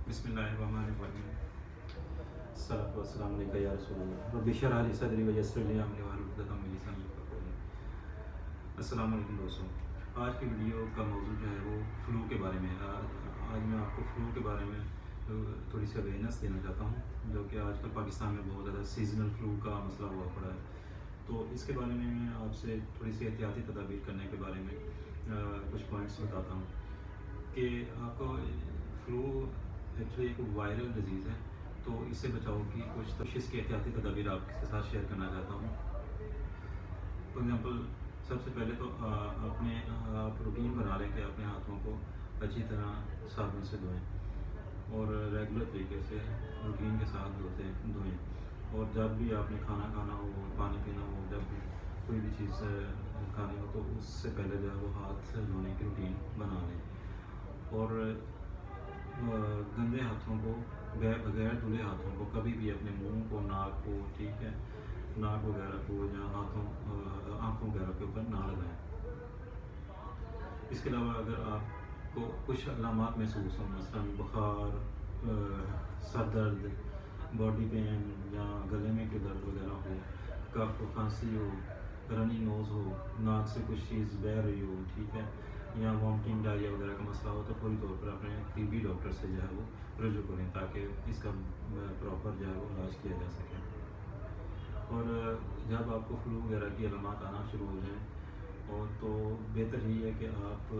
बिस्मिल्लाहिर्रहमानिर्रहीम। अस्सलातु वस्सलामु अलैका या रसूल अल्लाह। रब्बि इश्रह ली सदरी व यस्सिर ली अमरी वहलुल उक़दतम मिन लिसानी यफ़क़हू क़ौली। अस्सलामु अलैकुम दोस्तों, आज की वीडियो का मौजू जो है वो फ़्लू के बारे में है। आज मैं आपको फ़्लू के बारे में थोड़ी सी अवेयरनेस देना चाहता हूँ, जो कि आजकल पाकिस्तान में बहुत ज़्यादा सीजनल फ़्लू का मसला हुआ पड़ा है। तो इसके बारे में मैं आपसे थोड़ी सी एहतियाती तदाबीर करने के बारे में कुछ पॉइंट्स बताता हूँ कि आपको फ़्लू एक्चुअली एक वायरल डिज़ीज़ है, तो इससे बचाव की कुछ तशख़ीस की एहतियाती तदाबीर आपके साथ शेयर करना चाहता हूँ। फॉर एग्ज़ाम्पल, सबसे पहले तो अपने आप रूटीन बना लें कि अपने हाथों को अच्छी तरह साबुन से धोएं और रेगुलर तरीके से रूटीन के साथ धोएं। और जब भी आपने खाना खाना हो, पानी पीना हो, जब भी कोई भी चीज़ खानी हो, तो उससे पहले जो है वो हाथ धोने की रूटीन बना लें। और गंदे हाथों को, बगैर धुले हाथों को कभी भी अपने मुंह को, नाक को, ठीक है, नाक वगैरह को या आँखों वगैरह के ऊपर ना लगाएं। इसके अलावा अगर आपको कुछ अलामात महसूस हो, मसलन बुखार, सर दर्द, बॉडी पेन या गले में कोई दर्द वगैरह हो, कफ खांसी हो, रनी नोज़ हो, नाक से कुछ चीज़ बह रही हो, ठीक है, या वॉमिटिंग डायरिया वगैरह का मसला हो, तो फौरी तौर पर अपने टीबी डॉक्टर से जो है वो रुजू करें, ताकि इसका प्रॉपर जो है वो इलाज किया जा सके। और जब आपको फ्लू वगैरह की अलामात आना शुरू हो जाएं, और तो बेहतर यही है कि आप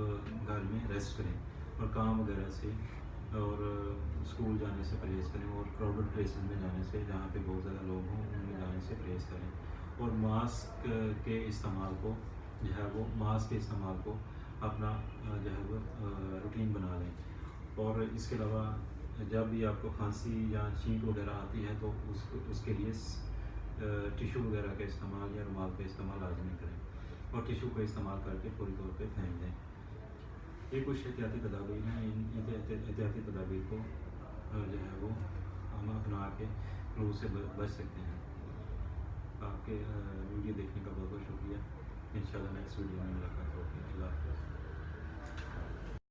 घर में रेस्ट करें और काम वगैरह से और स्कूल जाने से परहेज़ करें, और क्राउडेड प्लेसेस में जाने से, जहाँ पे बहुत ज़्यादा लोग हों, उनमें जाने से परहेज़ करें। और मास्क के इस्तेमाल को जो है वो अपना जो है वो रूटीन बना लें। और इसके अलावा जब भी आपको खांसी या छींक वगैरह आती है, तो उसके लिए टिशू वगैरह का इस्तेमाल या रुमाल का इस्तेमाल लाजमी करें, और टिशू का इस्तेमाल करके फौरी तौर पे फेंक दें। ये कुछ एहतियाती तदाबीर हैं। इन एहतियाती तदाबीर को जो है वो हम अपना के फ्लू से बच सकते हैं। आपके वीडियो देखने का बहुत बहुत शुक्रिया। इंशाल्लाह नेक्स्ट वीडियो में मुलाकात होगी। अल्लाह हाफ़िज़।